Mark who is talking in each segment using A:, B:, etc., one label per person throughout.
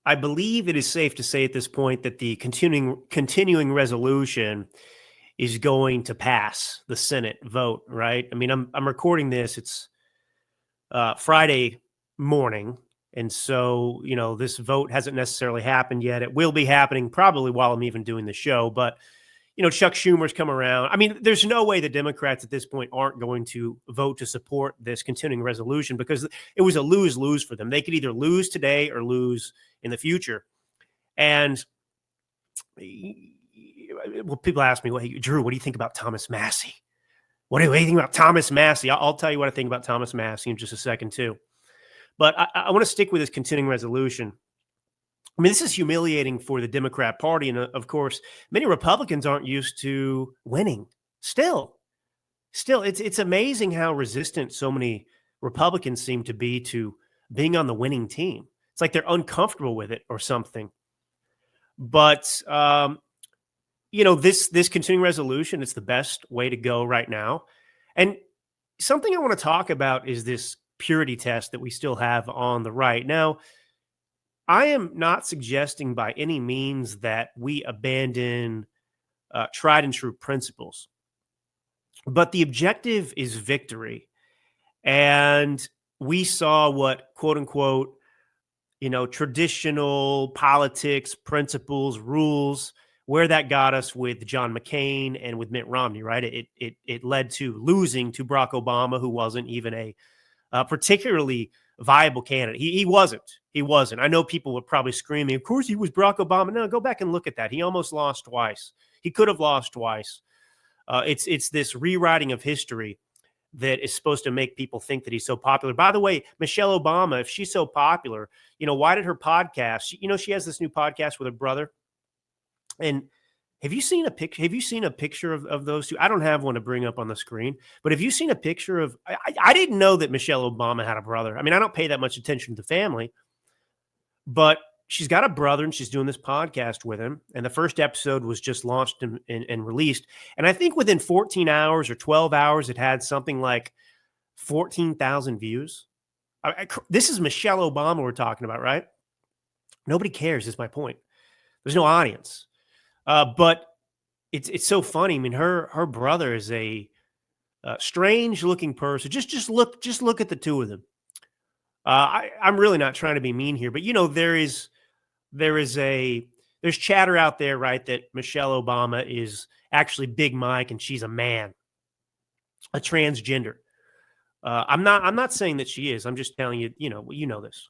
A: I believe it is safe to say at this point that the continuing resolution is going to pass the Senate vote, right? I mean, I'm recording this. It's Friday morning. And so, this vote hasn't necessarily happened yet. It will be happening probably while I'm even doing the show. But, Chuck Schumer's come around. I mean, there's no way the Democrats at this point aren't going to vote to support this continuing resolution because it was a lose-lose for them. They could either lose today or lose in the future. And well, people ask me, well, hey, Drew, what do you think about Thomas Massie? What do you think about Thomas Massie? I'll tell you what I think about Thomas Massie in just a second, too. But I want to stick with this continuing resolution. I mean, this is humiliating for the Democrat Party. And of course, many Republicans aren't used to winning. Still, it's amazing how resistant so many Republicans seem to be to being on the winning team. It's like they're uncomfortable with it or something. But, this continuing resolution, it's the best way to go right now. And something I want to talk about is this purity test that we still have on the right. Now, I am not suggesting by any means that we abandon tried and true principles, but the objective is victory. And we saw what, quote unquote, traditional politics, principles, rules, where that got us with John McCain and with Mitt Romney, right? It led to losing to Barack Obama, who wasn't even a particularly viable candidate. He wasn't. I know people were probably screaming, of course he was Barack Obama. No, go back and look at that. He almost lost twice. He could have lost twice. It's this rewriting of history that is supposed to make people think that he's so popular. By the way, Michelle Obama, if she's so popular, why did her podcast, she has this new podcast with her brother. And have you seen a picture? Have you seen a picture of those two? I don't have one to bring up on the screen, but have you seen a picture of? I didn't know that Michelle Obama had a brother. I mean, I don't pay that much attention to the family, but she's got a brother, and she's doing this podcast with him. And the first episode was just launched and released. And I think within 14 hours or 12 hours, it had something like 14,000 views. This is Michelle Obama we're talking about, right? Nobody cares. Is my point. There's no audience. But it's so funny. I mean, her brother is a strange looking person. Just look at the two of them. I'm really not trying to be mean here, but there's chatter out there, right, that Michelle Obama is actually Big Mike and she's a man, a transgender. I'm not saying that she is. I'm just telling you, you know this.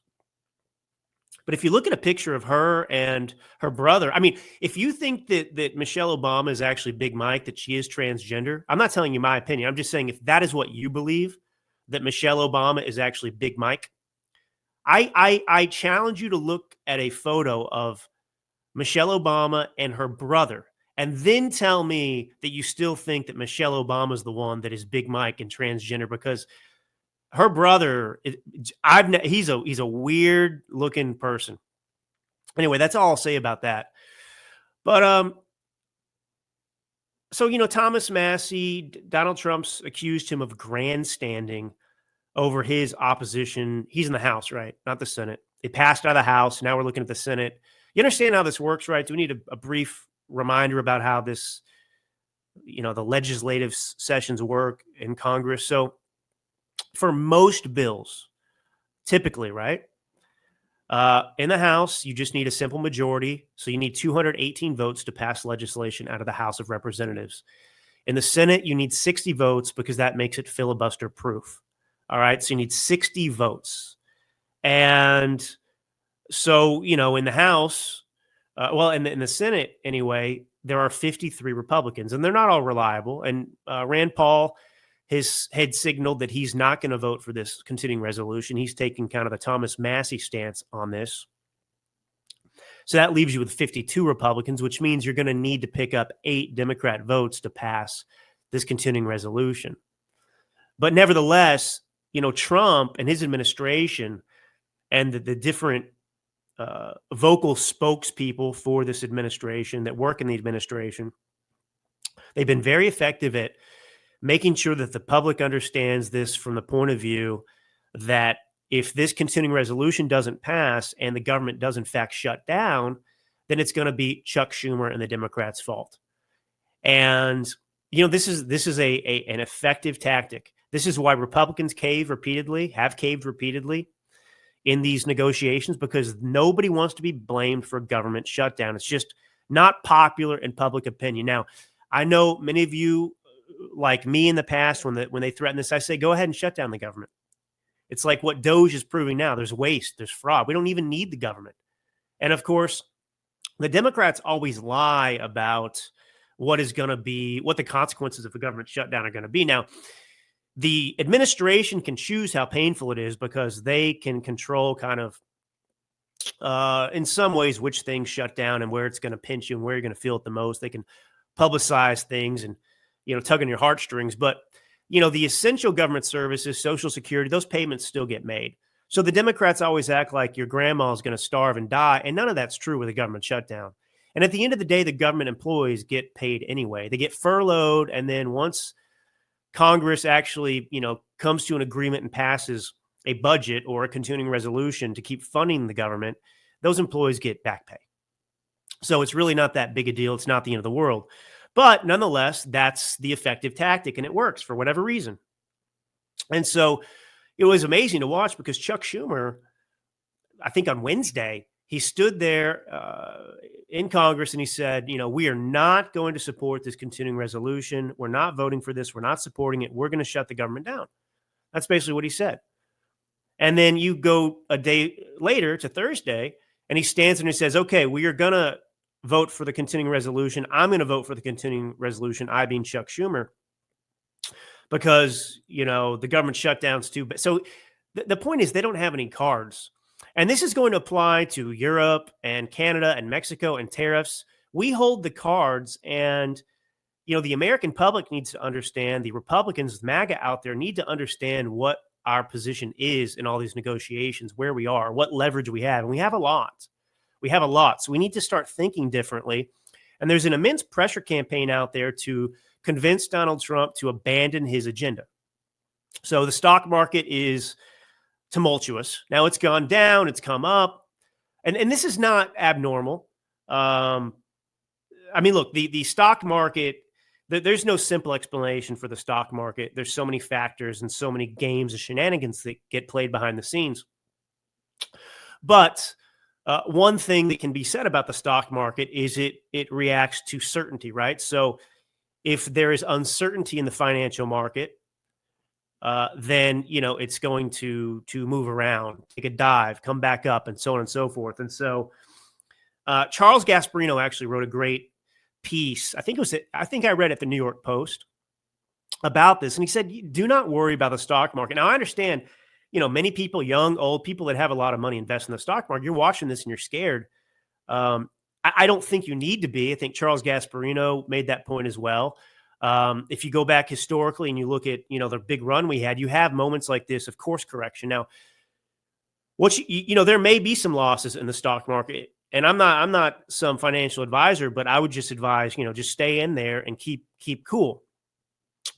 A: But if you look at a picture of her and her brother, I mean, if you think that Michelle Obama is actually Big Mike, that she is transgender, I'm not telling you my opinion. I'm just saying if that is what you believe, that Michelle Obama is actually Big Mike, I challenge you to look at a photo of Michelle Obama and her brother, and then tell me that you still think that Michelle Obama is the one that is Big Mike and transgender, because her brother, he's a weird looking person. Anyway, that's all I'll say about that. But so Thomas Massie, Donald Trump's accused him of grandstanding over his opposition. He's in the House, right? Not the Senate. They passed out of the House. Now we're looking at the Senate. You understand how this works, right? Do we need a brief reminder about how this, the legislative sessions work in Congress? So for most bills, typically, right? In the House, you just need a simple majority. So you need 218 votes to pass legislation out of the House of Representatives. In the Senate, you need 60 votes because that makes it filibuster proof. All right. So you need 60 votes. And so, in the House, in the Senate anyway, there are 53 Republicans, and they're not all reliable. And Rand Paul had signaled that he's not going to vote for this continuing resolution. He's taking kind of the Thomas Massie stance on this. So that leaves you with 52 Republicans, which means you're going to need to pick up 8 Democrat votes to pass this continuing resolution. But nevertheless, Trump and his administration and the different vocal spokespeople for this administration that work in the administration, they've been very effective at making sure that the public understands this from the point of view that if this continuing resolution doesn't pass and the government does in fact shut down, then it's going to be Chuck Schumer and the Democrats' fault. And this is an effective tactic. This is why Republicans have caved repeatedly in these negotiations, because nobody wants to be blamed for a government shutdown. It's just not popular in public opinion. Now, I know many of you, like me in the past, when they threaten this, I say, go ahead and shut down the government. It's like what Doge is proving now. There's waste, there's fraud. We don't even need the government. And of course, the Democrats always lie about what the consequences of a government shutdown are going to be. Now, the administration can choose how painful it is because they can control kind of, in some ways, which things shut down and where it's going to pinch you and where you're going to feel it the most. They can publicize things and, tug on your heartstrings. But, the essential government services, Social Security, those payments still get made. So the Democrats always act like your grandma is going to starve and die. And none of that's true with a government shutdown. And at the end of the day, the government employees get paid anyway. They get furloughed. And then once Congress actually, comes to an agreement and passes a budget or a continuing resolution to keep funding the government, those employees get back pay. So it's really not that big a deal. It's not the end of the world. But nonetheless, that's the effective tactic, and it works for whatever reason. And so it was amazing to watch because Chuck Schumer, I think on Wednesday, he stood there in Congress and he said, we are not going to support this continuing resolution. We're not voting for this. We're not supporting it. We're going to shut the government down. That's basically what he said. And then you go a day later to Thursday, and he stands and he says, okay, we are going to vote for the continuing resolution. I'm going to vote for the continuing resolution, I being Chuck Schumer, because, the government shutdown's too bad. So the point is they don't have any cards. And this is going to apply to Europe and Canada and Mexico and tariffs. We hold the cards, and, the American public needs to understand, the Republicans, MAGA out there need to understand what our position is in all these negotiations, where we are, what leverage we have. And we have a lot. So we need to start thinking differently. And there's an immense pressure campaign out there to convince Donald Trump to abandon his agenda. So the stock market is tumultuous. Now it's gone down, it's come up. And this is not abnormal. Look, the stock market, there's no simple explanation for the stock market. There's so many factors and so many games of shenanigans that get played behind the scenes. But one thing that can be said about the stock market is it reacts to certainty, right? So if there is uncertainty in the financial market, then, it's going to move around, take a dive, come back up, and so on and so forth. And so Charles Gasparino actually wrote a great piece. I think I read it at the New York Post about this. And he said, do not worry about the stock market. Now, I understand, many people, young, old, people that have a lot of money invest in the stock market. You're watching this and you're scared. I don't think you need to be. I think Charles Gasparino made that point as well. If you go back historically and you look at, the big run we had, you have moments like this of course correction. Now, there may be some losses in the stock market, and I'm not some financial advisor, but I would just advise, just stay in there and keep cool,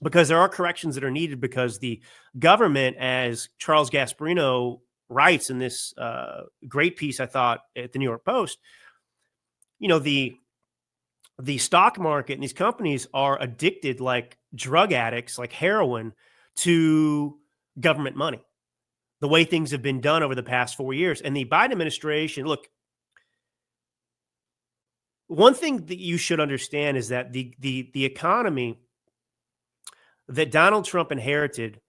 A: because there are corrections that are needed, because the government, as Charles Gasparino writes in this great piece, I thought, at the New York Post, the stock market and these companies are addicted like drug addicts, like heroin, to government money, the way things have been done over the past 4 years. And the Biden administration, look, one thing that you should understand is that the economy that Donald Trump inherited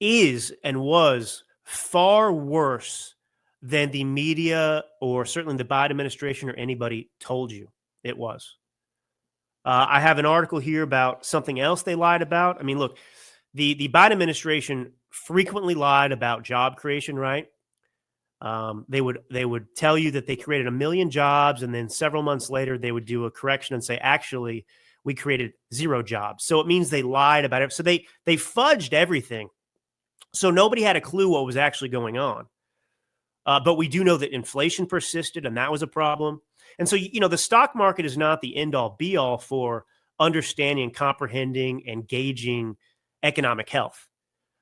A: is and was far worse than the media, or certainly the Biden administration, or anybody told you it was. I have an article here about something else they lied about. Look, the Biden administration frequently lied about job creation, right? They would tell you that they created 1 million jobs, and then several months later they would do a correction and say, actually, we created 0 jobs. So it means they lied about it. So they fudged everything. So nobody had a clue what was actually going on. But we do know that inflation persisted, and that was a problem. And so, the stock market is not the end-all, be-all for understanding, comprehending, and gauging economic health.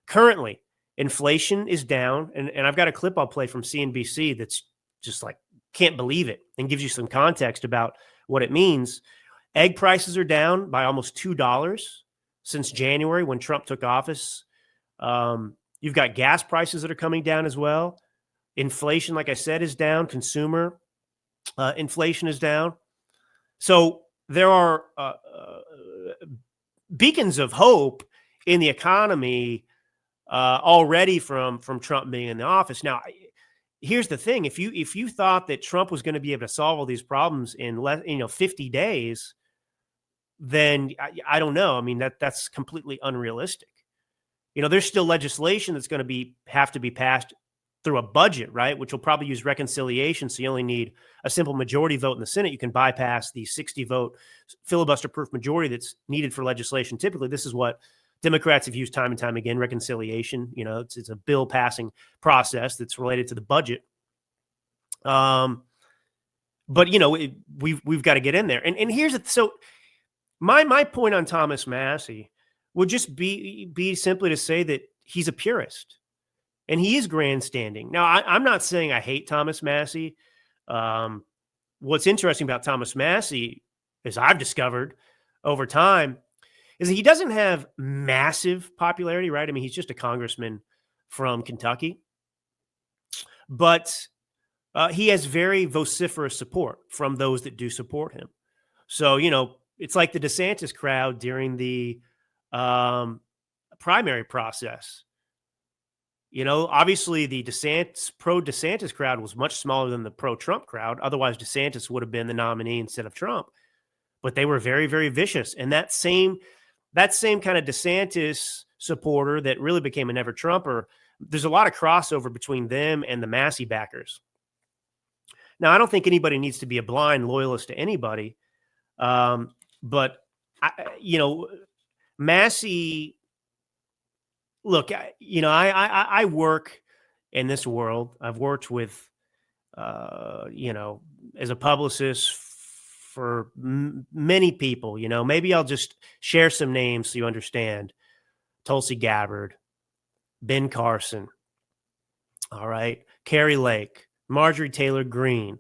A: Currently, Inflation is down. And I've got a clip I'll play from CNBC that's just like, can't believe it, and gives you some context about what it means. Egg prices are down by almost $2 since January when Trump took office. You've got gas prices that are coming down as well. Inflation, like I said, is down. Consumer inflation is down. So there are beacons of hope in the economy already from Trump being in the office. Now, here's the thing: if you thought that Trump was going to be able to solve all these problems in 50 days, then I don't know. I mean, that's completely unrealistic. There's still legislation that's going to have to be passed through a budget, right? Which will probably use reconciliation. So you only need a simple majority vote in the Senate. You can bypass the 60-vote filibuster-proof majority that's needed for legislation. Typically, this is what Democrats have used time and time again: reconciliation. It's a bill passing process that's related to the budget. But we've got to get in there. And here's so my point on Thomas Massie would just be simply to say that he's a purist. And he is grandstanding. Now, I'm not saying I hate Thomas Massie. What's interesting about Thomas Massie, as I've discovered over time, is that he doesn't have massive popularity, right? I mean, he's just a congressman from Kentucky. But he has very vociferous support from those that do support him. So, it's like the DeSantis crowd during the primary process. Obviously the pro-DeSantis crowd was much smaller than the pro-Trump crowd. Otherwise, DeSantis would have been the nominee instead of Trump. But they were very, very vicious. And that same kind of DeSantis supporter that really became a never-Trumper, there's a lot of crossover between them and the Massie backers. Now, I don't think anybody needs to be a blind loyalist to anybody. But Massie... Look, I work in this world. I've worked with, as a publicist for many people. Maybe I'll just share some names so you understand. Tulsi Gabbard, Ben Carson, all right, Carrie Lake, Marjorie Taylor Greene,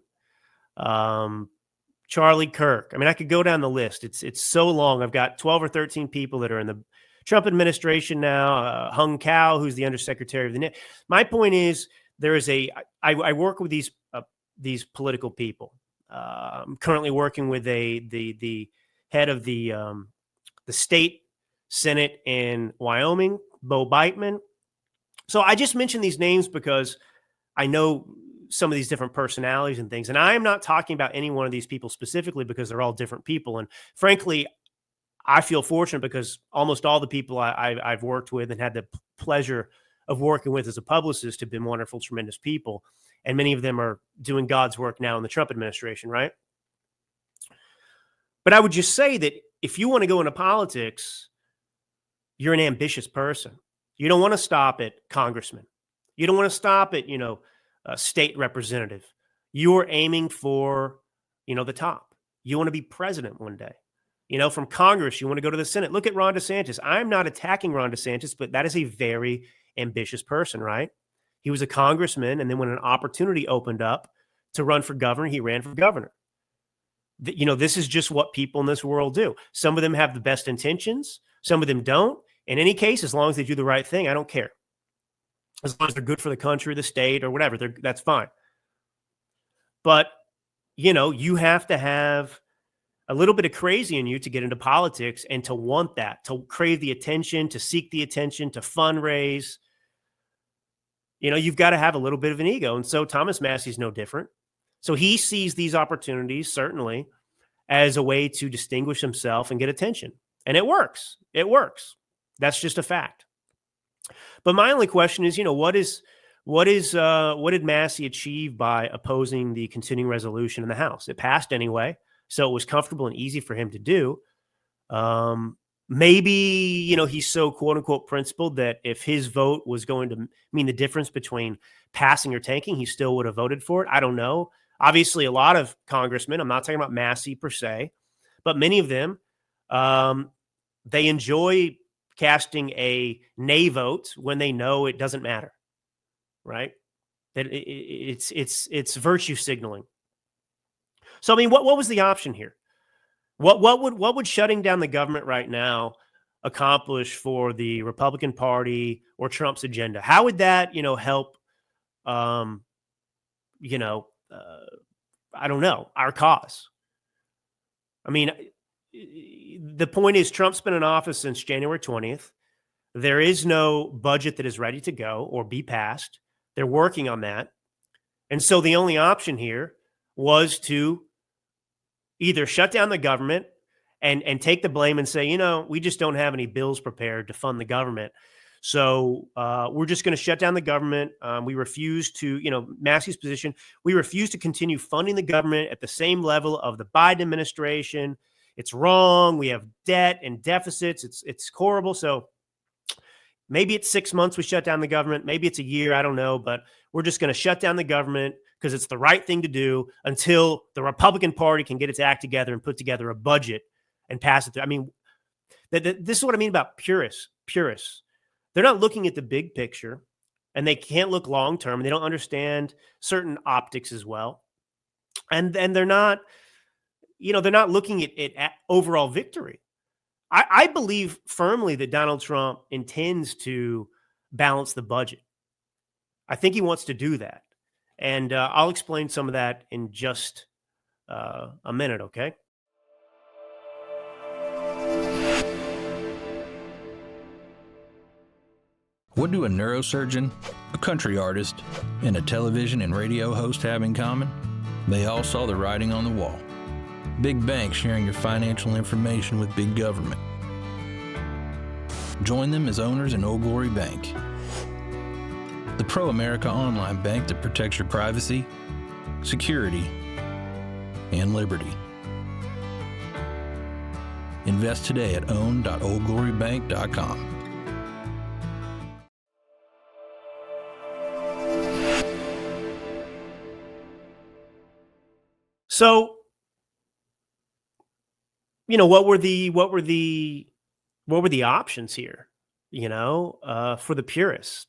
A: Charlie Kirk. I mean, I could go down the list. It's so long. I've got 12 or 13 people that are in the Trump administration now, Hung Cao, who's the undersecretary of the NIT. My point is, I work with these political people. I'm currently working with the head of the state Senate in Wyoming, Bo Beitman. So I just mentioned these names because I know some of these different personalities and things. And I am not talking about any one of these people specifically because they're all different people. And frankly, I feel fortunate because almost all the people I've worked with and had the pleasure of working with as a publicist have been wonderful, tremendous people. And many of them are doing God's work now in the Trump administration, right? But I would just say that if you want to go into politics, you're an ambitious person. You don't want to stop at congressman. You don't want to stop at, a state representative. You're aiming for, the top. You want to be president one day. From Congress, you want to go to the Senate. Look at Ron DeSantis. I'm not attacking Ron DeSantis, but that is a very ambitious person, right? He was a congressman, and then when an opportunity opened up to run for governor, he ran for governor. This is just what people in this world do. Some of them have the best intentions. Some of them don't. In any case, as long as they do the right thing, I don't care. As long as they're good for the country, the state, or whatever, that's fine. But, you have to have a little bit of crazy in you to get into politics and to want that, to crave the attention, to seek the attention, to fundraise. You've got to have a little bit of an ego. And so Thomas Massie is no different. So he sees these opportunities, certainly, as a way to distinguish himself and get attention. And it works. It works. That's just a fact. But my only question is, what did Massie achieve by opposing the continuing resolution in the House? It passed anyway. So it was comfortable and easy for him to do. Maybe, he's so quote unquote principled that if his vote was going to mean the difference between passing or tanking, he still would have voted for it. I don't know. Obviously, a lot of congressmen, I'm not talking about Massie per se, but many of them, they enjoy casting a nay vote when they know it doesn't matter, right? That it's virtue signaling. So I mean, what was the option here? What would shutting down the government right now accomplish for the Republican Party or Trump's agenda? How would that, help? You know, I don't know, our cause. I mean, the point is Trump's been in office since January 20th. There is no budget that is ready to go or be passed. They're working on that. And so the only option here was to either shut down the government and take the blame and say, we just don't have any bills prepared to fund the government. So we're just going to shut down the government. We refuse to, Massey's position, we refuse to continue funding the government at the same level of the Biden administration. It's wrong. We have debt and deficits. It's horrible. So maybe it's 6 months we shut down the government. Maybe it's a year. I don't know. But we're just going to shut down the government because it's the right thing to do until the Republican Party can get its act together and put together a budget and pass it through. I mean, this is what I mean about purists. They're not looking at the big picture, and they can't look long term. They don't understand certain optics as well, and they're not, they're not looking at overall victory. I believe firmly that Donald Trump intends to balance the budget. I think he wants to do that, and I'll explain some of that in just a minute. Okay.
B: What do a neurosurgeon, a country artist, and a television and radio host have in common? They all saw the writing on the wall. Big banks sharing your financial information with big government. Join them as owners in Old Glory Bank, the pro-America online bank that protects your privacy, security, and liberty. Invest today at own.oldglorybank.com.
A: So, what were the options here? For the purists,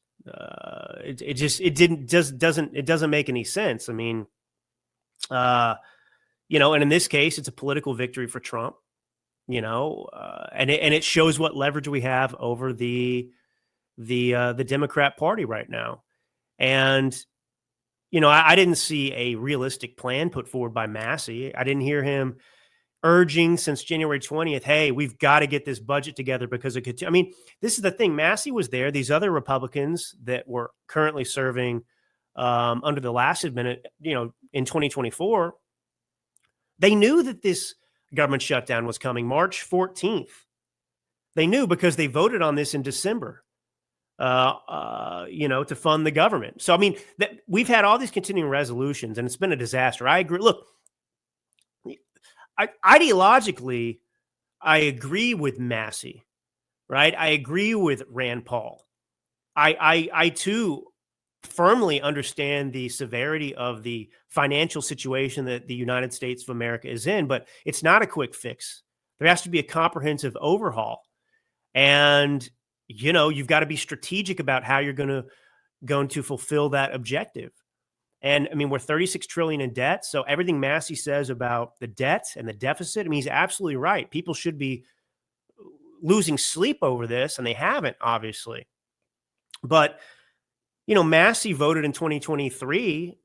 A: it doesn't make any sense. I mean, and in this case, it's a political victory for Trump. And it shows what leverage we have over the Democrat Party right now, and. I didn't see a realistic plan put forward by Massey. I didn't hear him urging since January 20th, hey, we've got to get this budget together because it could. I mean, this is the thing. Massey was there. These other Republicans that were currently serving under the last minute, in 2024, they knew that this government shutdown was coming March 14th. They knew because they voted on this in December. To fund the government. So, I mean, we've had all these continuing resolutions and it's been a disaster. I agree. Look, ideologically, I agree with Massey, right? I agree with Rand Paul. I too firmly understand the severity of the financial situation that the United States of America is in, but it's not a quick fix. There has to be a comprehensive overhaul. And you've got to be strategic about how you're going to fulfill that objective. And I mean, we're 36 trillion in debt. So everything Massey says about the debt and the deficit, I mean, he's absolutely right. People should be losing sleep over this, and they haven't, obviously. But, Massey voted in 2023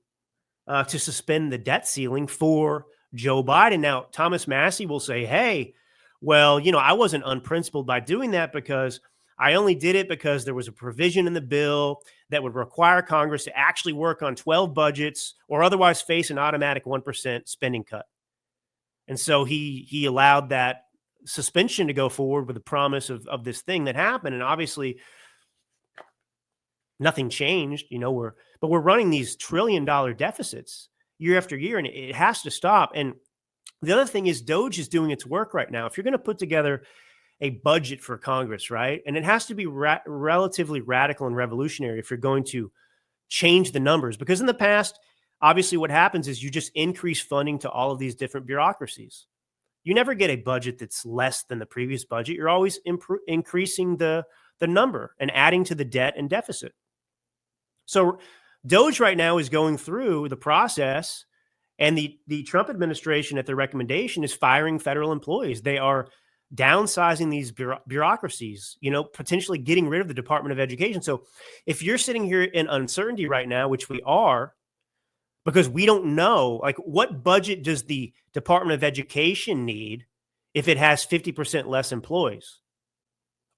A: to suspend the debt ceiling for Joe Biden. Now, Thomas Massey will say, hey, well, I wasn't unprincipled by doing that because I only did it because there was a provision in the bill that would require Congress to actually work on 12 budgets or otherwise face an automatic 1% spending cut. And so he allowed that suspension to go forward with the promise of this thing that happened. And obviously nothing changed, but we're running these $1 trillion deficits year after year, and it has to stop. And the other thing is Doge is doing its work right now. If you're going to put together a budget for Congress, right? And it has to be relatively radical and revolutionary if you're going to change the numbers. Because in the past, obviously what happens is you just increase funding to all of these different bureaucracies. You never get a budget that's less than the previous budget. You're always increasing the number and adding to the debt and deficit. So DOGE right now is going through the process, and the Trump administration at their recommendation is firing federal employees. They are downsizing these bureaucracies, potentially getting rid of the Department of Education. So if you're sitting here in uncertainty right now, which we are, because we don't know, like, what budget does the Department of Education need if it has 50% less employees?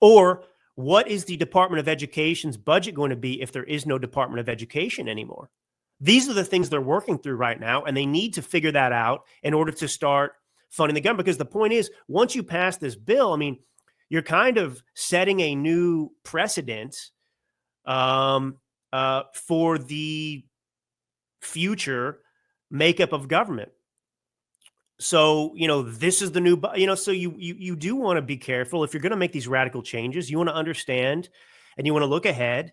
A: Or what is the Department of Education's budget going to be if there is no Department of Education anymore? These are the things they're working through right now, and they need to figure that out in order to start funding the government. Because the point is, once you pass this bill, I mean, you're kind of setting a new precedent for the future makeup of government. So, this is the new, so you do want to be careful. If you're going to make these radical changes, you want to understand and you want to look ahead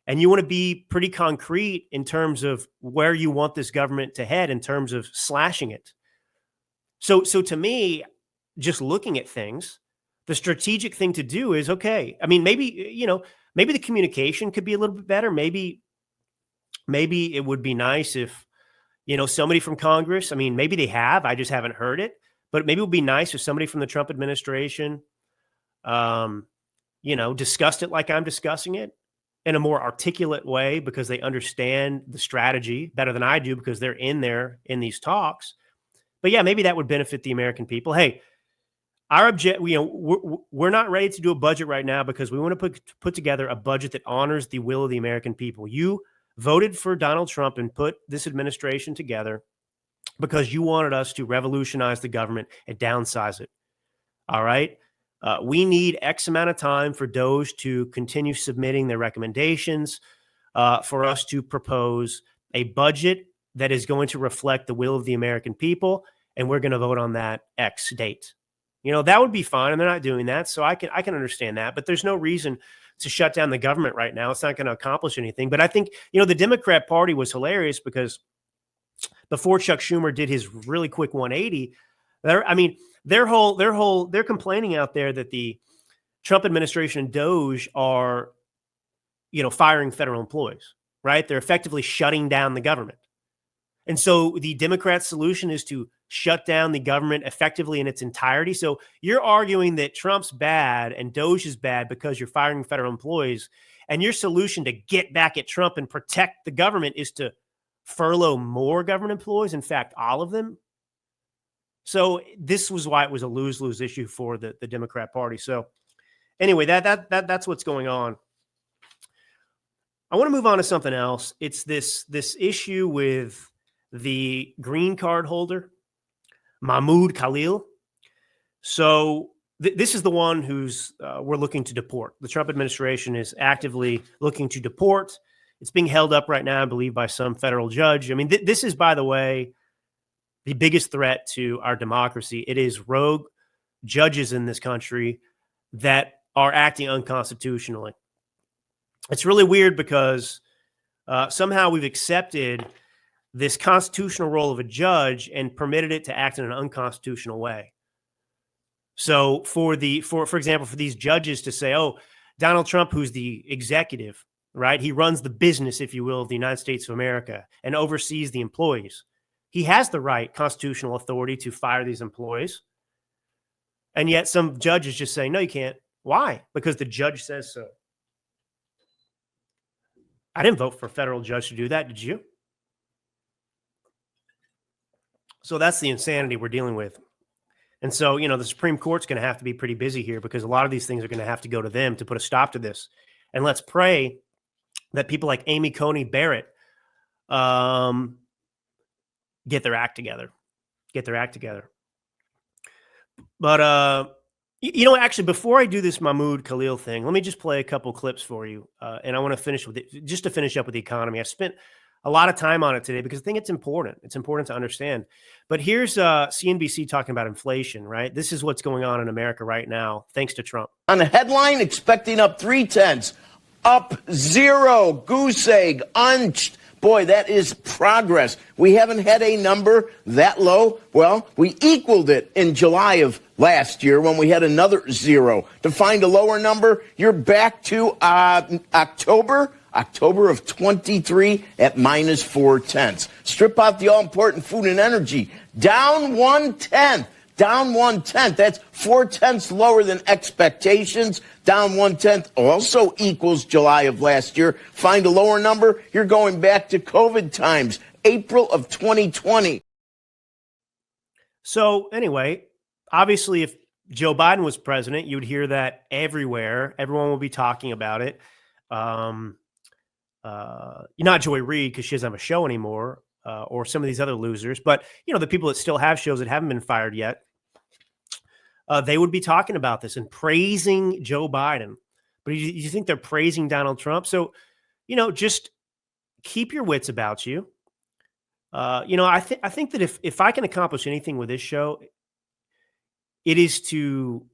A: and you want to be pretty concrete in terms of where you want this government to head in terms of slashing it. So to me, just looking at things, the strategic thing to do is, okay, I mean, maybe the communication could be a little bit better. Maybe it would be nice if, somebody from Congress, I mean, maybe they have, I just haven't heard it, but maybe it would be nice if somebody from the Trump administration, discussed it like I'm discussing it in a more articulate way, because they understand the strategy better than I do because they're in there in these talks. But yeah, maybe that would benefit the American people. Hey, our we're not ready to do a budget right now because we want to put together a budget that honors the will of the American people. You voted for Donald Trump and put this administration together because you wanted us to revolutionize the government and downsize it. All right. We need X amount of time for DOGE to continue submitting their recommendations, for us to propose a budget that is going to reflect the will of the American people. And we're going to vote on that X date. That would be fine. And they're not doing that. So I can understand that, but there's no reason to shut down the government right now. It's not going to accomplish anything. But I think, the Democrat Party was hilarious because before Chuck Schumer did his really quick 180, they're complaining out there that the Trump administration and DOGE are, firing federal employees, right? They're effectively shutting down the government. And so the Democrat solution is to shut down the government effectively in its entirety. So you're arguing that Trump's bad and DOGE is bad because you're firing federal employees. And your solution to get back at Trump and protect the government is to furlough more government employees. In fact, all of them. So this was why it was a lose-lose issue for the Democrat Party. So anyway, that's what's going on. I want to move on to something else. It's this issue with the green card holder, Mahmoud Khalil. So this is the one who's we're looking to deport. The Trump administration is actively looking to deport. It's being held up right now, I believe, by some federal judge. I mean, this is, by the way, the biggest threat to our democracy. It is rogue judges in this country that are acting unconstitutionally. It's really weird because somehow we've accepted this constitutional role of a judge and permitted it to act in an unconstitutional way. So for example, for these judges to say, oh, Donald Trump, who's the executive, right? He runs the business, if you will, of the United States of America and oversees the employees. He has the right constitutional authority to fire these employees. And yet some judges just say, no, you can't. Why? Because the judge says so. I didn't vote for a federal judge to do that. Did you? So that's the insanity we're dealing with. And so, the Supreme Court's going to have to be pretty busy here because a lot of these things are going to have to go to them to put a stop to this. And let's pray that people like Amy Coney Barrett get their act together. But, actually, before I do this Mahmoud Khalil thing, let me just play a couple clips for you. And I want to finish with it, just to finish up with the economy. I've spent a lot of time on it today because I think it's important. It's important to understand. But here's CNBC talking about inflation, right? This is what's going on in America right now, thanks to Trump.
C: On the headline, expecting up 0.3, up 0, goose egg, unched. Boy, that is progress. We haven't had a number that low. Well, we equaled it in July of last year when we had another zero. To find a lower number, you're back to October of 23 at minus 0.4. Strip out the all-important food and energy, down 1/10. Down 1/10. That's 0.4 lower than expectations. Down 1/10 also equals July of last year. Find a lower number, you're going back to COVID times, April of 2020.
A: So anyway, obviously, if Joe Biden was president, you would hear that everywhere. Everyone will be talking about it. Not Joy Reid, because she doesn't have a show anymore, or some of these other losers, but the people that still have shows that haven't been fired yet, they would be talking about this and praising Joe Biden. But you think they're praising Donald Trump? So, just keep your wits about you. I think that if I can accomplish anything with this show, it is to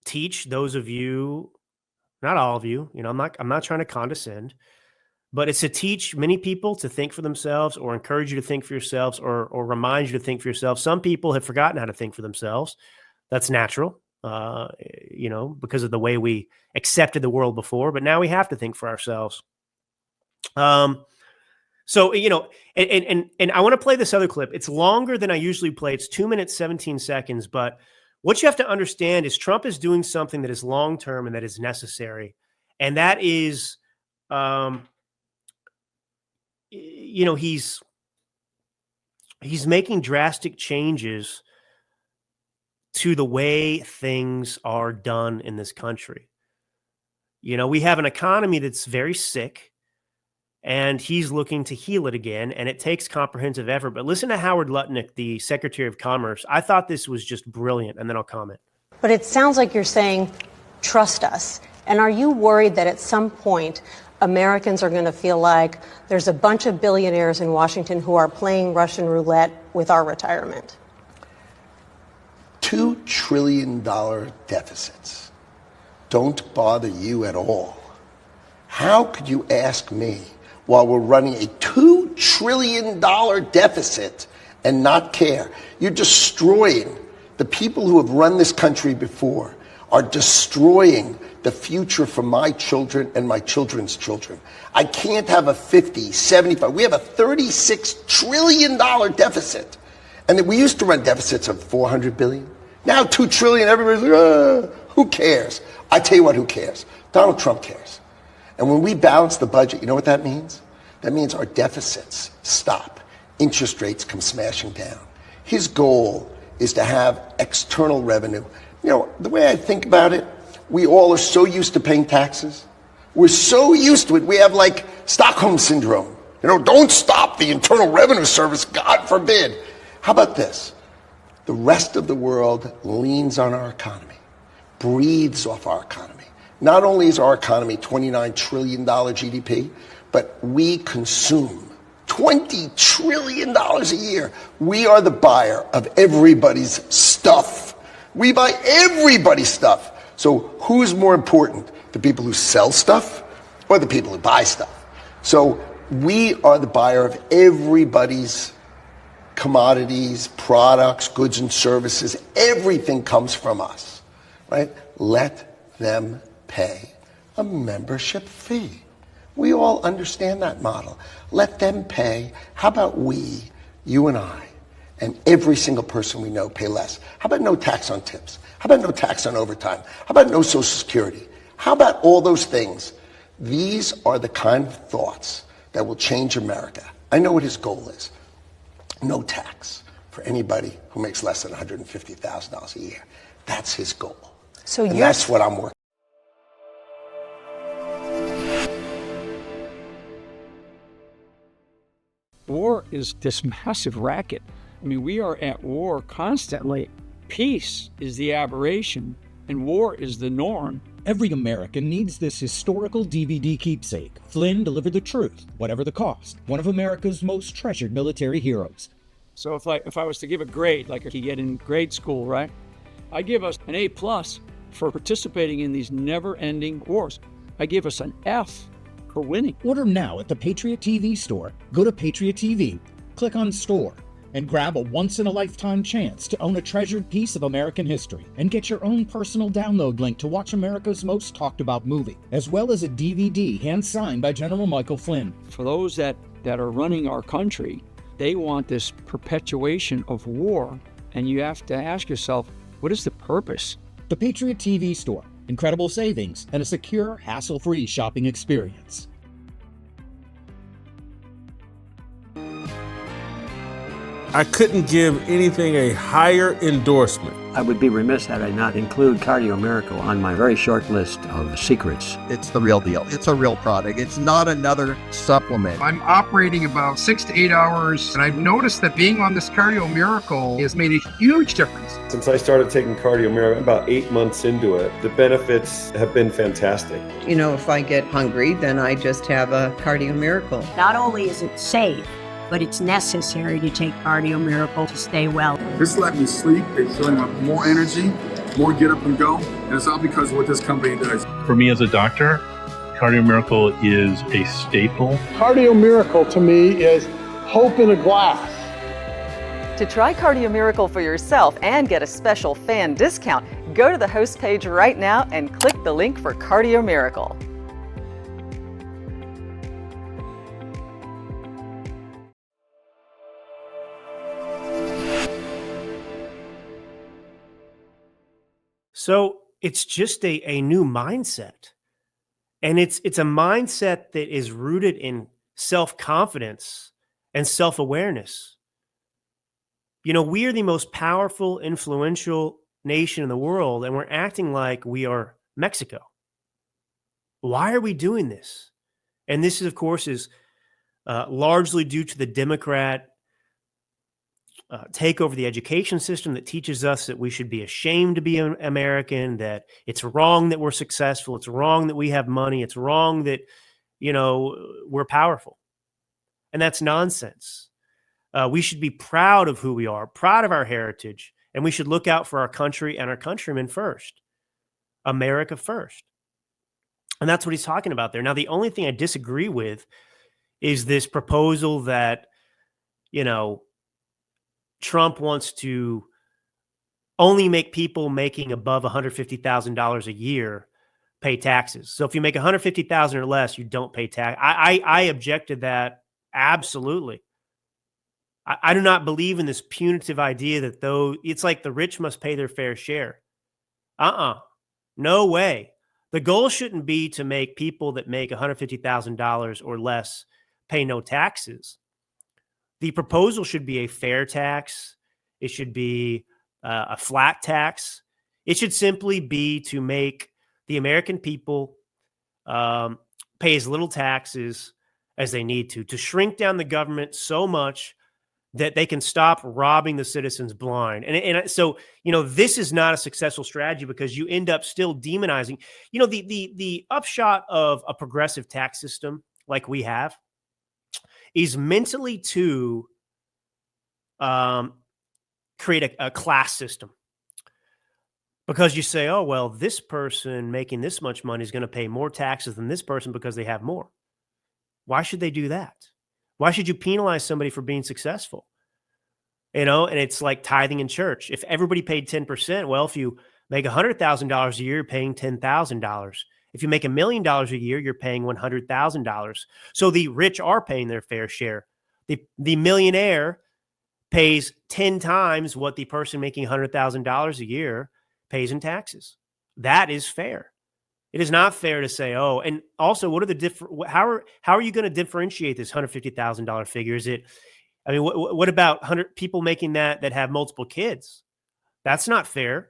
A: teach those of you, not all of you, I'm not trying to condescend, but it's to teach many people to think for themselves, or encourage you to think for yourselves, or remind you to think for yourselves. Some people have forgotten how to think for themselves. That's natural, because of the way we accepted the world before, but now we have to think for ourselves. So, and I want to play this other clip. It's longer than I usually play. It's 2 minutes, 17 seconds. But what you have to understand is Trump is doing something that is long-term and that is necessary. And that is, he's making drastic changes to the way things are done in this country. We have an economy that's very sick, and he's looking to heal it again, and it takes comprehensive effort. But listen to Howard Lutnick, the Secretary of Commerce. I thought this was just brilliant, and then I'll comment.
D: But it sounds like you're saying, trust us. And are you worried that at some point Americans are going to feel like there's a bunch of billionaires in Washington who are playing Russian roulette with our retirement?
E: $2 trillion deficits don't bother you at all. How could you ask me, while we're running a $2 trillion deficit, and not care? You're destroying the people who have run this country before, are destroying the future for my children and my children's children. I can't have a 50, 75. We have a $36 trillion deficit. And we used to run deficits of 400 billion. Now 2 trillion, everybody's like, who cares? I tell you what, who cares? Donald Trump cares. And when we balance the budget, you know what that means? That means our deficits stop. Interest rates come smashing down. His goal is to have external revenue. The way I think about it, we all are so used to paying taxes. We're so used to it. We have like Stockholm syndrome. Don't stop the Internal Revenue Service, God forbid. How about this? The rest of the world leans on our economy, breathes off our economy. Not only is our economy $29 trillion GDP, but we consume $20 trillion a year. We are the buyer of everybody's stuff. We buy everybody's stuff. So who's more important, the people who sell stuff or the people who buy stuff? So we are the buyer of everybody's commodities, products, goods and services. Everything comes from us, right? Let them pay a membership fee. We all understand that model. Let them pay. How about we, you and I, and every single person we know pay less? How about no tax on tips? How about no tax on overtime? How about no Social Security? How about all those things? These are the kind of thoughts that will change America. I know what his goal is. No tax for anybody who makes less than $150,000 a year. That's his goal. And that's what I'm working.
F: War is this massive racket. I mean, we are at war constantly. Peace is the aberration, and war is the norm.
G: Every American needs this historical DVD keepsake. Flynn delivered the truth, whatever the cost. One of America's most treasured military heroes.
F: So if I was to give a grade, like you get in grade school, right? I give us an A+ for participating in these never-ending wars. I give us an F for winning.
G: Order now at the Patriot TV store. Go to Patriot TV, click on Store, and grab a once-in-a-lifetime chance to own a treasured piece of American history and get your own personal download link to watch America's most talked-about movie, as well as a DVD hand-signed by General Michael Flynn.
F: For those that are running our country, they want this perpetuation of war, and you have to ask yourself, what is the purpose?
G: The Patriot TV store. Incredible savings and a secure, hassle-free shopping experience.
H: I couldn't give anything a higher endorsement.
I: I would be remiss had I not include Cardio Miracle on my very short list of secrets.
J: It's the real deal. It's a real product. It's not another supplement.
K: I'm operating about 6 to 8 hours, and I've noticed that being on this Cardio Miracle has made a huge difference.
L: Since I started taking Cardio Miracle, about 8 months into it, the benefits have been fantastic.
M: You know, if I get hungry, then I just have a Cardio Miracle.
N: Not only is it safe, but it's necessary to take Cardio Miracle to stay well.
O: This let me sleep. It's showing up more energy, more get up and go. And it's all because of what this company does.
P: For me as a doctor, Cardio Miracle is a staple.
Q: Cardio Miracle to me is hope in a glass.
R: To try Cardio Miracle for yourself and get a special fan discount, go to the host page right now and click the link for Cardio Miracle.
A: So it's just a new mindset. And it's a mindset that is rooted in self-confidence and self-awareness. You know, we are the most powerful, influential nation in the world, and we're acting like we are Mexico. Why are we doing this? And this, is, of course, is largely due to the Democrat take over the education system that teaches us that we should be ashamed to be an American, that it's wrong that we're successful, it's wrong that we have money, it's wrong that, you know, we're powerful. And that's nonsense. We should be proud of who we are, proud of our heritage, and we should look out for our country and our countrymen first. America first. And that's what he's talking about there. Now, the only thing I disagree with is this proposal that, you know, Trump wants to only make people making above $150,000 a year pay taxes. So if you make $150,000 or less, you don't pay tax. I object to that absolutely. I do not believe in this punitive idea that though it's like the rich must pay their fair share. No way. The goal shouldn't be to make people that make $150,000 or less pay no taxes. The proposal should be a fair tax. It should be a flat tax. It should simply be to make the American people pay as little taxes as they need to shrink down the government so much that they can stop robbing the citizens blind. And so, you know, this is not a successful strategy because you end up still demonizing. You know, the upshot of a progressive tax system like we have is mentally to create a class system. Because you say, oh, well, this person making this much money is going to pay more taxes than this person because they have more. Why should they do that? Why should you penalize somebody for being successful? You know, and it's like tithing in church. If everybody paid 10%, well, if you make $100,000 a year, you're paying $10,000. If you make $1 million a year, you're paying $100,000. So the rich are paying their fair share. The millionaire pays 10 times what the person making $100,000 a year pays in taxes. That is fair. It is not fair to say, oh, and also, what are the how are you going to differentiate this $150,000 figure? Is it, I mean, what about 100 people making that have multiple kids? That's not fair.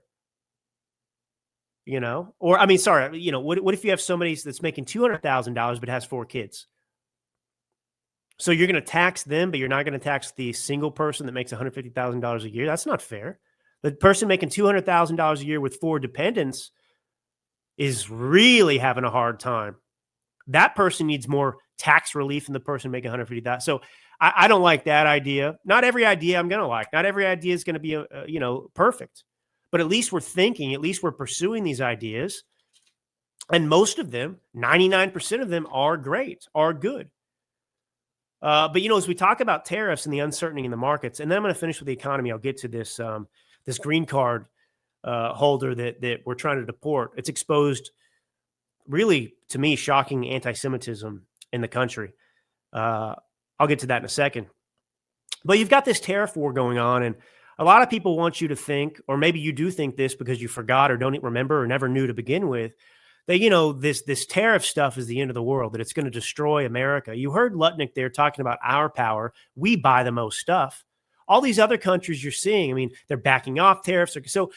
A: You know, or I mean, sorry, you know, what if you have somebody that's making $200,000 but has 4 kids? So you're going to tax them, but you're not going to tax the single person that makes $150,000 a year? That's not fair. The person making $200,000 a year with 4 dependents is really having a hard time. That person needs more tax relief than the person making $150,000. So I don't like that idea. Not every idea I'm going to like. Not every idea is going to be, you know, perfect. But at least we're thinking. At least we're pursuing these ideas. And most of them, 99% of them are great, are good. But, as we talk about tariffs and the uncertainty in the markets, and then I'm going to finish with the economy, I'll get to this this green card holder that we're trying to deport. It's exposed, really, to me, shocking anti-Semitism in the country. I'll get to that in a second. But you've got this tariff war going on, and a lot of people want you to think, or maybe you do think this because you forgot or don't remember or never knew to begin with, that, this tariff stuff is the end of the world, that it's going to destroy America. You heard Lutnick there talking about our power. We buy the most stuff. All these other countries you're seeing, they're backing off tariffs. So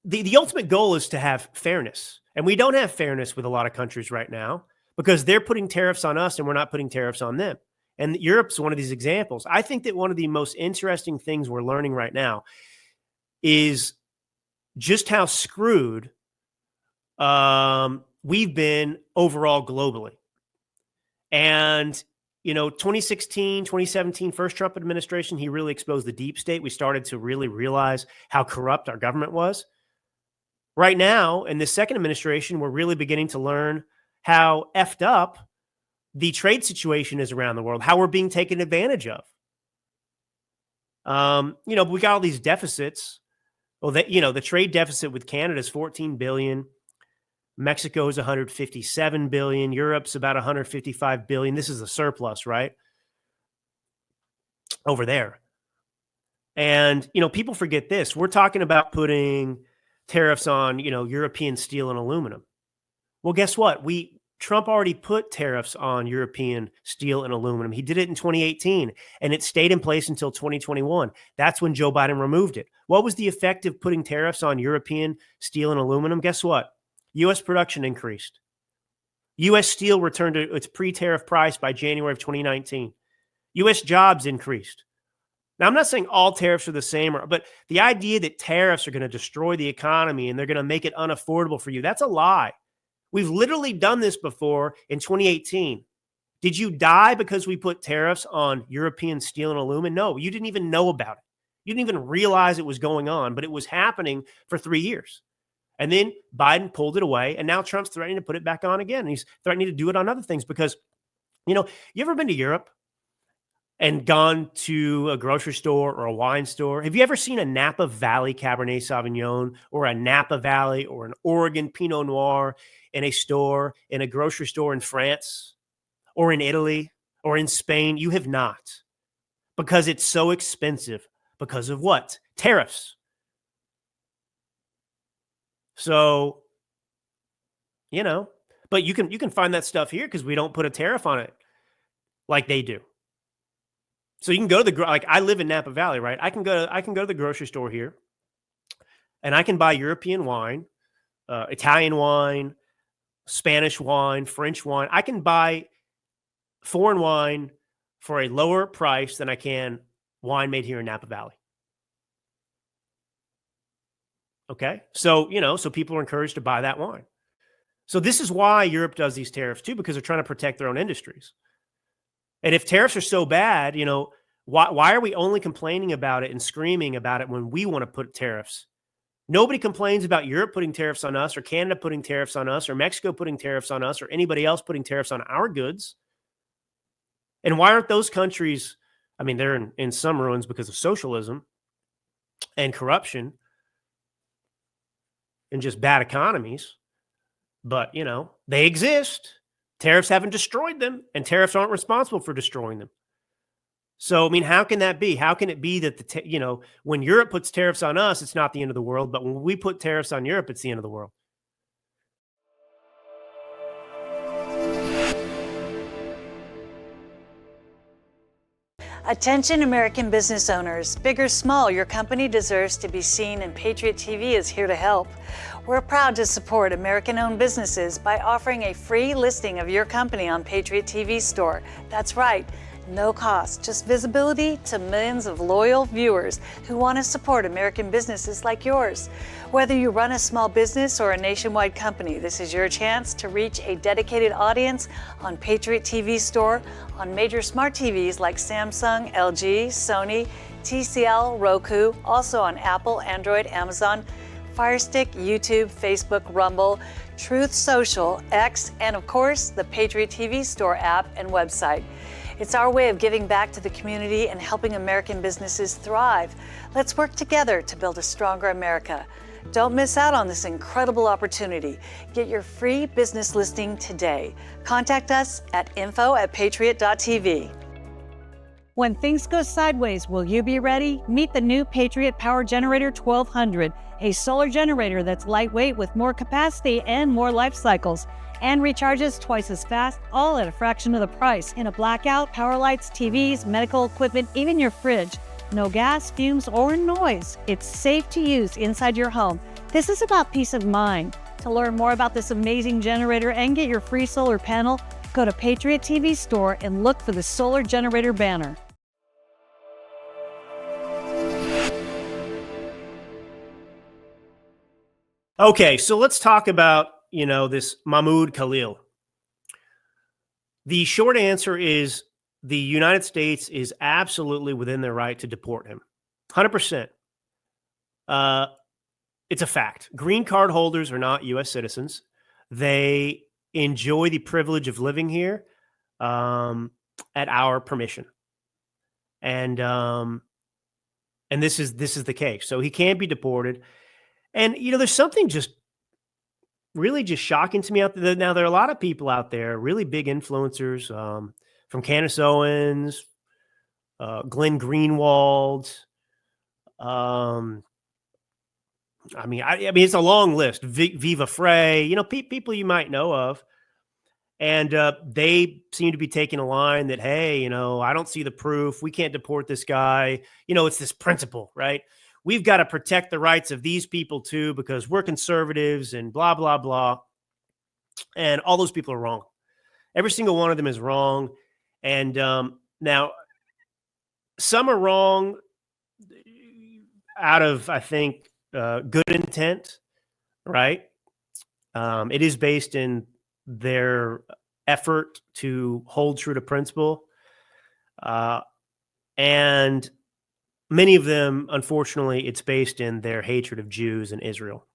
A: the ultimate goal is to have fairness. And we don't have fairness with a lot of countries right now because they're putting tariffs on us and we're not putting tariffs on them. And Europe's one of these examples. I think that one of the most interesting things we're learning right now is just how screwed we've been overall globally. And, 2016, 2017, first Trump administration, he really exposed the deep state. We started to really realize how corrupt our government was. Right now, in the second administration, we're really beginning to learn how effed up the trade situation is around the world, how we're being taken advantage of. We got all these deficits. Well, the trade deficit with Canada is $14 billion. Mexico is $157 billion. Europe's about $155 billion. This is a surplus, right? Over there. And, people forget this. We're talking about putting tariffs on, European steel and aluminum. Well, guess what? Trump already put tariffs on European steel and aluminum. He did it in 2018, and it stayed in place until 2021. That's when Joe Biden removed it. What was the effect of putting tariffs on European steel and aluminum? Guess what? U.S. production increased. U.S. steel returned to its pre-tariff price by January of 2019. U.S. jobs increased. Now, I'm not saying all tariffs are the same, but the idea that tariffs are going to destroy the economy and they're going to make it unaffordable for you, that's a lie. We've literally done this before in 2018. Did you die because we put tariffs on European steel and aluminum? No, you didn't even know about it. You didn't even realize it was going on, but it was happening for 3 years. And then Biden pulled it away, and now Trump's threatening to put it back on again. And he's threatening to do it on other things because, you ever been to Europe and gone to a grocery store or a wine store? Have you ever seen a Napa Valley Cabernet Sauvignon or a Napa Valley or an Oregon Pinot Noir in a store, in a grocery store in France or in Italy or in Spain? You have not, because it's so expensive. Because of what? Tariffs. So, but you can find that stuff here because we don't put a tariff on it like they do. So you can go to I live in Napa Valley, right? I can go to the grocery store here, and I can buy European wine, Italian wine, Spanish wine, French wine. I can buy foreign wine for a lower price than I can wine made here in Napa Valley. Okay. So, so people are encouraged to buy that wine. So this is why Europe does these tariffs too, because they're trying to protect their own industries. And if tariffs are so bad, why are we only complaining about it and screaming about it when we want to put tariffs? Nobody complains about Europe putting tariffs on us or Canada putting tariffs on us or Mexico putting tariffs on us or anybody else putting tariffs on our goods. And why aren't those countries, they're in some ruins because of socialism and corruption and just bad economies, but, they exist. Tariffs haven't destroyed them, and tariffs aren't responsible for destroying them. So, how can that be? How can it be that, when Europe puts tariffs on us, it's not the end of the world, but when we put tariffs on Europe, it's the end of the world?
S: Attention American business owners, big or small, your company deserves to be seen, and Patriot TV is here to help. We're proud to support American-owned businesses by offering a free listing of your company on Patriot TV Store. That's right, no cost, just visibility to millions of loyal viewers who want to support American businesses like yours. Whether you run a small business or a nationwide company, this is your chance to reach a dedicated audience on Patriot TV Store on major smart TVs like Samsung, LG, Sony, TCL, Roku, also on Apple, Android, Amazon, Fire Stick, YouTube, Facebook, Rumble, Truth Social, X, and of course, the Patriot TV Store app and website. It's our way of giving back to the community and helping American businesses thrive. Let's work together to build a stronger America. Don't miss out on this incredible opportunity. Get your free business listing today. Contact us at info@patriot.tv.
T: When things go sideways, will you be ready? Meet the new Patriot Power Generator 1200, a solar generator that's lightweight with more capacity and more life cycles, and recharges twice as fast, all at a fraction of the price. In a blackout, power lights, TVs, medical equipment, even your fridge. No gas, fumes, or noise. It's safe to use inside your home. This is about peace of mind. To learn more about this amazing generator and get your free solar panel, go to Patriot TV Store and look for the solar generator banner.
A: Okay, so let's talk about, this Mahmoud Khalil. The short answer is the United States is absolutely within their right to deport him. 100%. It's a fact. Green card holders are not U.S. citizens. They enjoy the privilege of living here at our permission. And this is the case. So he can't be deported. And, there's something just shocking to me out there. Now, there are a lot of people out there, really big influencers, from Candace Owens, Glenn Greenwald. It's a long list. Viva Frey, people you might know of. And they seem to be taking a line that, hey, I don't see the proof. We can't deport this guy. It's this principle, right? We've got to protect the rights of these people too, because we're conservatives and blah, blah, blah. And all those people are wrong. Every single one of them is wrong. And now some are wrong out of, I think, good intent, right? It is based in their effort to hold true to principle. And many of them, unfortunately, it's based in their hatred of Jews and Israel.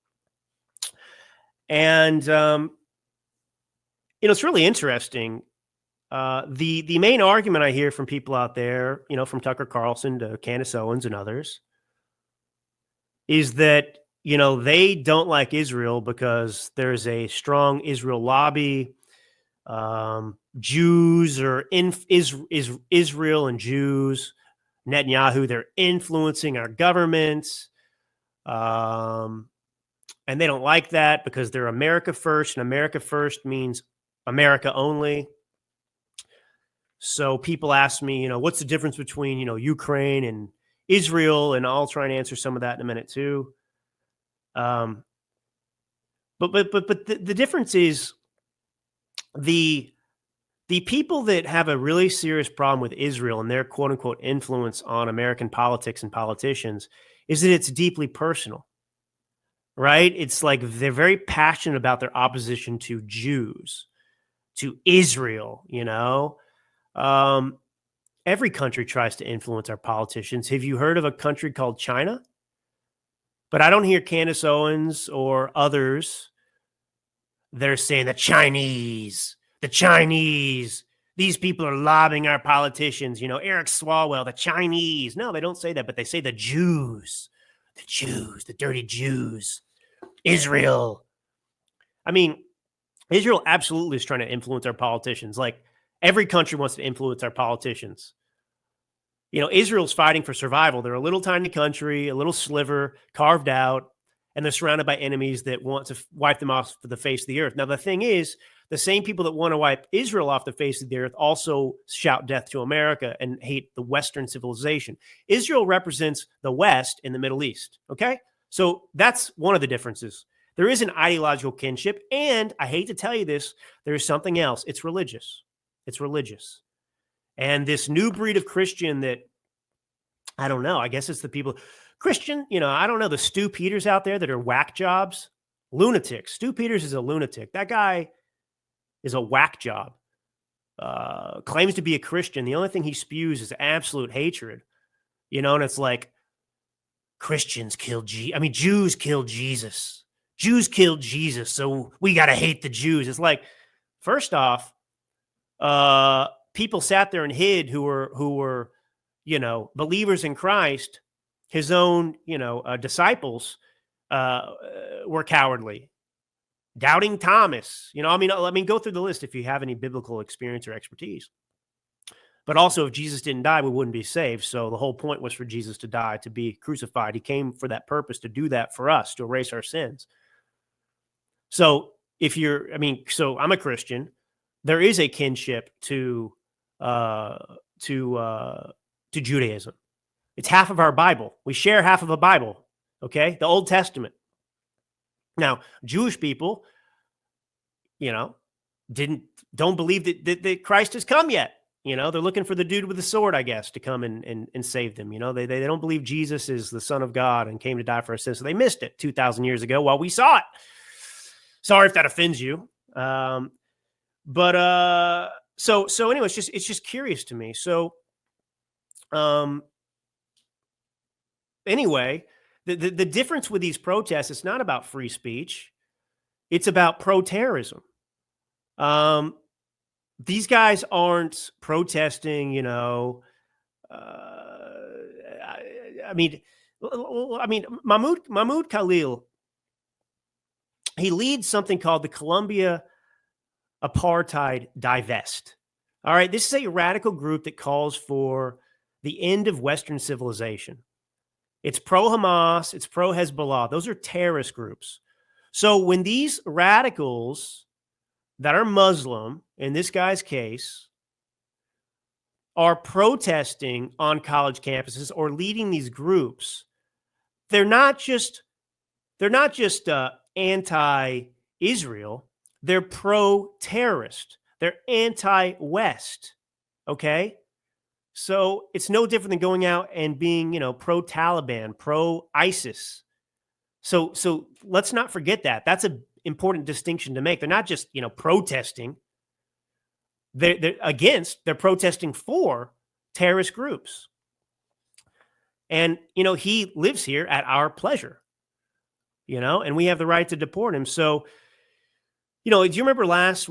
A: And, it's really interesting. The main argument I hear from people out there, from Tucker Carlson to Candace Owens and others, is that, they don't like Israel because there's a strong Israel lobby. Jews are in Israel and Jews. Netanyahu, they're influencing our governments. And they don't like that because they're America first, and America first means America only. So people ask me, what's the difference between, Ukraine and Israel? And I'll try and answer some of that in a minute too. But the difference is the people that have a really serious problem with Israel and their quote unquote influence on American politics and politicians is that it's deeply personal, right? It's like they're very passionate about their opposition to Jews, to Israel, Every country tries to influence our politicians. Have you heard of a country called China? But I don't hear Candace Owens or others that are saying the Chinese, these people are lobbying our politicians. Eric Swalwell, the Chinese. No, they don't say that, but they say the Jews, the dirty Jews, Israel. Israel absolutely is trying to influence our politicians. Like every country wants to influence our politicians. Israel's fighting for survival. They're a little tiny country, a little sliver carved out, and they're surrounded by enemies that want to wipe them off the face of the earth. Now, the thing is, the same people that want to wipe Israel off the face of the earth also shout death to America and hate the Western civilization. Israel represents the West in the Middle East, okay? So that's one of the differences. There is an ideological kinship, and I hate to tell you this, there is something else. It's religious. It's religious. And this new breed of Christian that, I don't know, I guess it's the people, Christian, I don't know, the Stu Peters out there that are whack jobs, lunatics. Stu Peters is a lunatic. That guy is a whack job. Claims to be a Christian. The only thing he spews is absolute hatred, and it's like Christians killed Jews killed Jesus. Jews killed Jesus, so we got to hate the Jews. It's like, first off, people sat there and hid who were, believers in Christ. His own, disciples were cowardly. Doubting Thomas, go through the list if you have any biblical experience or expertise. But also, if Jesus didn't die, we wouldn't be saved. So the whole point was for Jesus to die, to be crucified. He came for that purpose, to do that for us, to erase our sins. So so I'm a Christian. There is a kinship to Judaism. It's half of our Bible. We share half of a Bible. Okay, the Old Testament. Now, Jewish people, don't believe that Christ has come yet. They're looking for the dude with the sword, I guess, to come and save them. They don't believe Jesus is the Son of God and came to die for our sins. So they missed it 2,000 years ago while we saw it. Sorry if that offends you. So anyway, it's just curious to me. So, anyway, the difference with these protests, it's not about free speech. It's about pro-terrorism. These guys aren't protesting, Mahmoud Khalil, he leads something called the Colombia Apartheid Divest. All right, this is a radical group that calls for the end of Western civilization. It's pro-Hamas, it's pro-Hezbollah. Those are terrorist groups. So when these radicals that are Muslim, in this guy's case, are protesting on college campuses or leading these groups, they're not just anti-Israel, they're pro-terrorist. They're anti-West, okay? So it's no different than going out and being, pro-Taliban, pro-ISIS. So let's not forget that. That's an important distinction to make. They're not just, protesting. They're protesting for terrorist groups. And, he lives here at our pleasure, and we have the right to deport him. So, do you remember last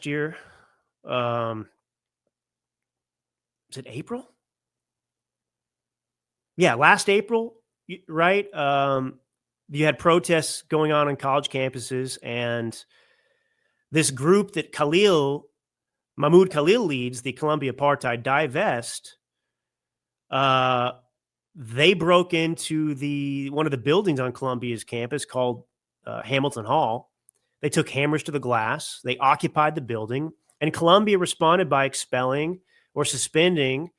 A: year? Was it April? Yeah, last April, right? You had protests going on college campuses, and this group that Mahmoud Khalil leads, the Colombia Apartheid Divest, they broke into one of the buildings on Columbia's campus called Hamilton Hall. They took hammers to the glass. They occupied the building, and Columbia responded by expelling or suspending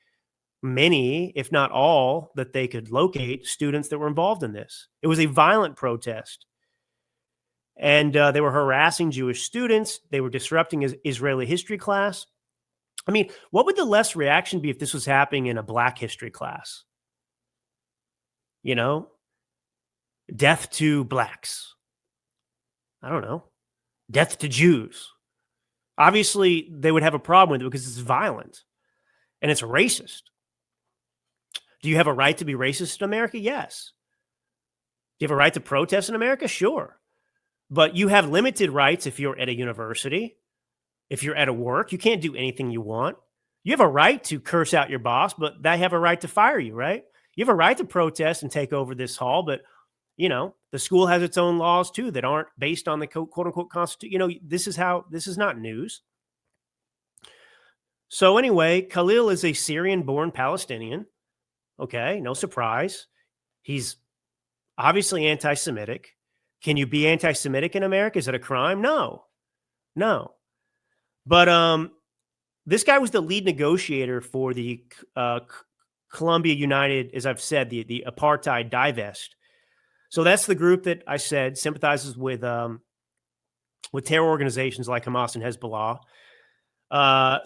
A: many, if not all, that they could locate students that were involved in this. It was a violent protest. And they were harassing Jewish students. They were disrupting his Israeli history class. What would the less reaction be if this was happening in a Black history class? Death to Blacks. I don't know. Death to Jews. Obviously, they would have a problem with it because it's violent and it's racist. Do you have a right to be racist in America? Yes. Do you have a right to protest in America? Sure. But you have limited rights if you're at a university, if you're at a work. You can't do anything you want. You have a right to curse out your boss, but they have a right to fire you, right? You have a right to protest and take over this hall, but, the school has its own laws too that aren't based on the quote-unquote Constitution. This is not news. So anyway, Khalil is a Syrian-born Palestinian. Okay, no surprise. He's obviously anti-Semitic. Can you be anti-Semitic in America? Is that a crime? No. But this guy was the lead negotiator for the Colombia United, as I've said, the Apartheid Divest. So that's the group that I said sympathizes with terror organizations like Hamas and Hezbollah.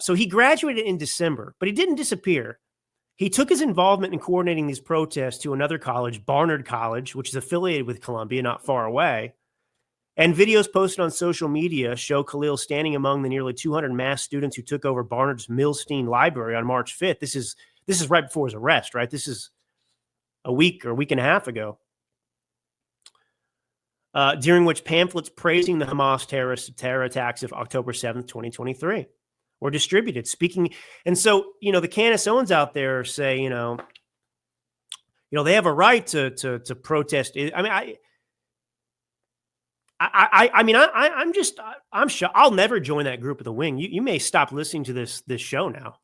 A: So he graduated in December, but he didn't disappear. He took his involvement in coordinating these protests to another college, Barnard College, which is affiliated with Columbia, not far away. And videos posted on social media show Khalil standing among the nearly 200 mass students who took over Barnard's Milstein Library on March 5th. This is right before his arrest, right? This is a week or a week and a half ago, during which pamphlets praising the Hamas terror attacks of October 7th, 2023 were distributed. And so, the Candace Owens out there say, they have a right to protest. I'm sure I'll never join that group of the wing. You may stop listening to this show now,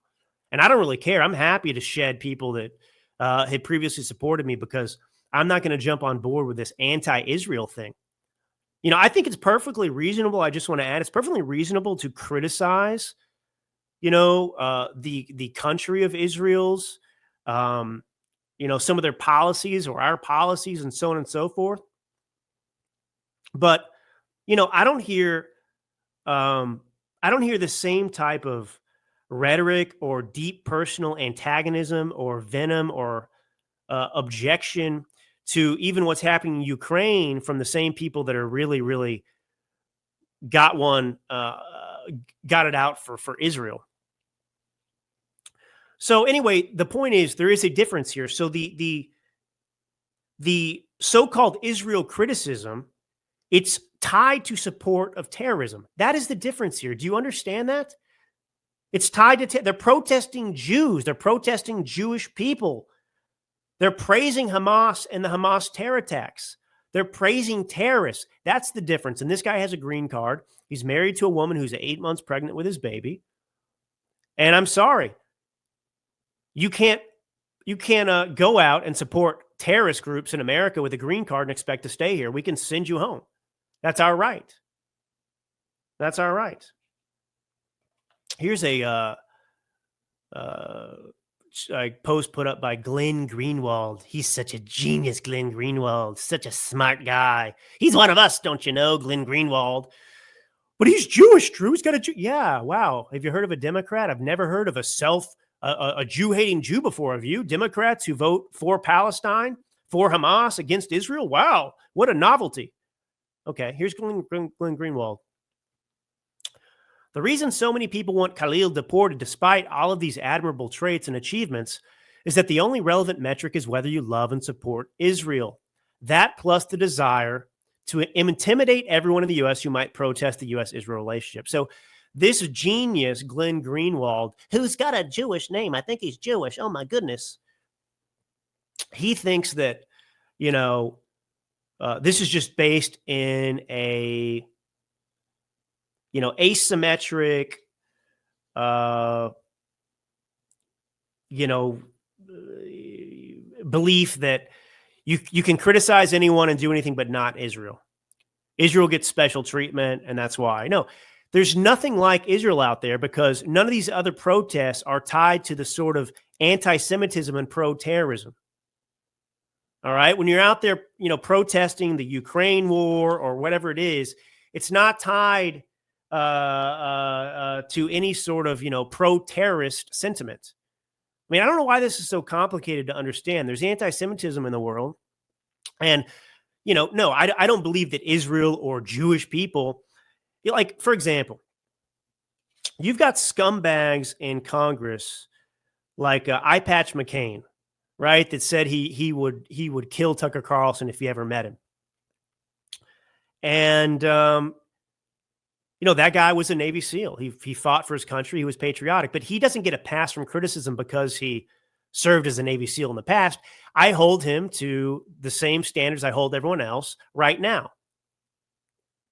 A: and I don't really care. I'm happy to shed people that had previously supported me, because I'm not going to jump on board with this anti-Israel thing. I think it's perfectly reasonable. I just want to add, it's perfectly reasonable to criticize, the country of Israel's, some of their policies or our policies and so on and so forth. But, I don't hear the same type of rhetoric or deep personal antagonism or venom or objection to even what's happening in Ukraine from the same people that are really, really got it out for Israel. So anyway, the point is there is a difference here. So the so-called Israel criticism, it's tied to support of terrorism. That is the difference here. Do you understand that? It's tied to they're protesting Jews. They're protesting Jewish people. They're praising Hamas and the Hamas terror attacks. They're praising terrorists. That's the difference. And this guy has a green card. He's married to a woman who's 8 months pregnant with his baby. And I'm sorry, you can't go out and support terrorist groups in America with a green card and expect to stay here. We can send you home. That's our right. That's our right. Here's a post put up by Glenn Greenwald. He's such a genius, Glenn Greenwald. Such a smart guy. He's one of us, don't you know, Glenn Greenwald. But he's Jewish, Drew. He's got yeah, wow. Have you heard of a Democrat? I've never heard of a Jew-hating Jew before. Have you? Democrats who vote for Palestine, for Hamas, against Israel? Wow, what a novelty. Okay, here's Glenn Greenwald. The reason so many people want Khalil deported, despite all of these admirable traits and achievements, is that the only relevant metric is whether you love and support Israel. That plus the desire to intimidate everyone in the U.S. who might protest the U.S.-Israel relationship. So this genius, Glenn Greenwald, who's got a Jewish name, I think he's Jewish, oh my goodness, he thinks that, this is just based in a asymmetric, belief that you can criticize anyone and do anything but not Israel. Israel gets special treatment, and that's why. No, there's nothing like Israel out there, because none of these other protests are tied to the sort of anti-Semitism and pro-terrorism. All right? When you're out there, protesting the Ukraine war or whatever it is, it's not tied to any sort of, pro-terrorist sentiment. I mean, I don't know why this is so complicated to understand. There's anti-Semitism in the world. And, no, I don't believe that Israel or Jewish people, like, for example, you've got scumbags in Congress like Eye Patch McCain, right? That said he would kill Tucker Carlson if he ever met him. And, that guy was a Navy SEAL. He fought for his country. He was patriotic, but he doesn't get a pass from criticism because he served as a Navy SEAL in the past. I hold him to the same standards I hold everyone else right now.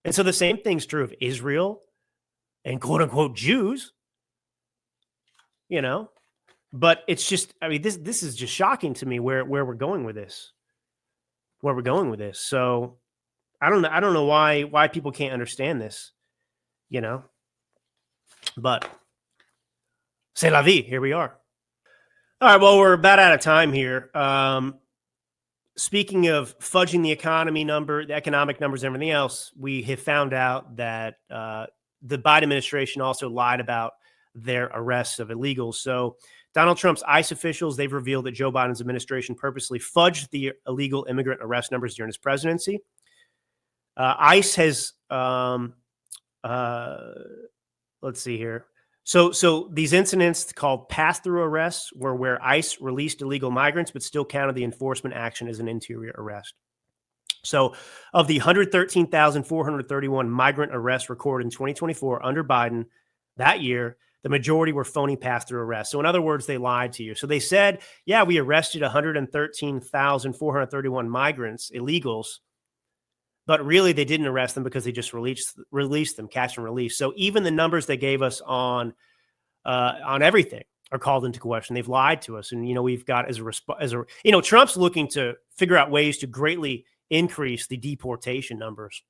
A: And so the same thing's true of Israel and quote unquote Jews, but it's just, I mean, this is just shocking to me where we're going with this, So I don't know why people can't understand this. But c'est la vie. Here we are. All right. Well, we're about out of time here. Speaking of fudging the economy number, the economic numbers, and everything else, we have found out that the Biden administration also lied about their arrests of illegals. So Donald Trump's ICE officials, they've revealed that Joe Biden's administration purposely fudged the illegal immigrant arrest numbers during his presidency. ICE has, let's see here. So these incidents called pass-through arrests were where ICE released illegal migrants, but still counted the enforcement action as an interior arrest. So of the 113,431 migrant arrests recorded in 2024 under Biden that year, the majority were phony pass-through arrests. So in other words, they lied to you. So they said, yeah, we arrested 113,431 migrants, illegals, but really they didn't arrest them because they just released them, catch and release. So even the numbers they gave us on everything are called into question. They've lied to us. And, we've got Trump's looking to figure out ways to greatly increase the deportation numbers.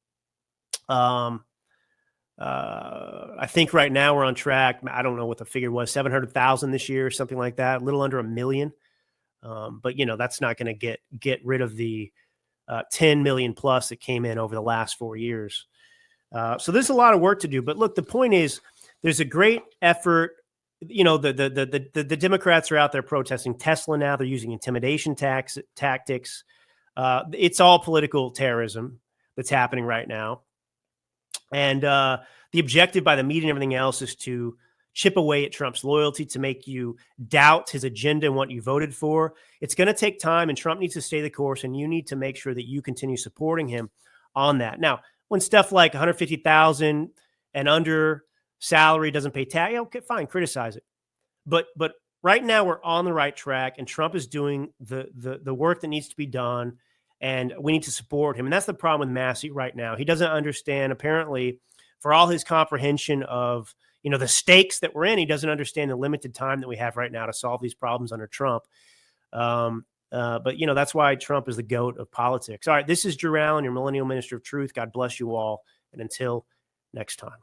A: I think right now we're on track. I don't know what the figure was, 700,000 this year, something like that, a little under 1 million. But that's not going to get rid of the 10 million plus that came in over the last 4 years. So there's a lot of work to do. But look, the point is, there's a great effort. The Democrats are out there protesting Tesla now. They're using intimidation tactics. It's all political terrorism that's happening right now. And the objective by the media and everything else is to chip away at Trump's loyalty, to make you doubt his agenda and what you voted for. It's going to take time, and Trump needs to stay the course, and you need to make sure that you continue supporting him on that. Now, when stuff like 150,000 and under salary doesn't pay tax, okay, fine, criticize it. But right now we're on the right track, and Trump is doing the work that needs to be done, and we need to support him. And that's the problem with Massey right now. He doesn't understand, apparently, for all his comprehension of the stakes that we're in, he doesn't understand the limited time that we have right now to solve these problems under Trump. But that's why Trump is the GOAT of politics. All right, this is Drew Allen, your Millennial Minister of Truth. God bless you all. And until next time.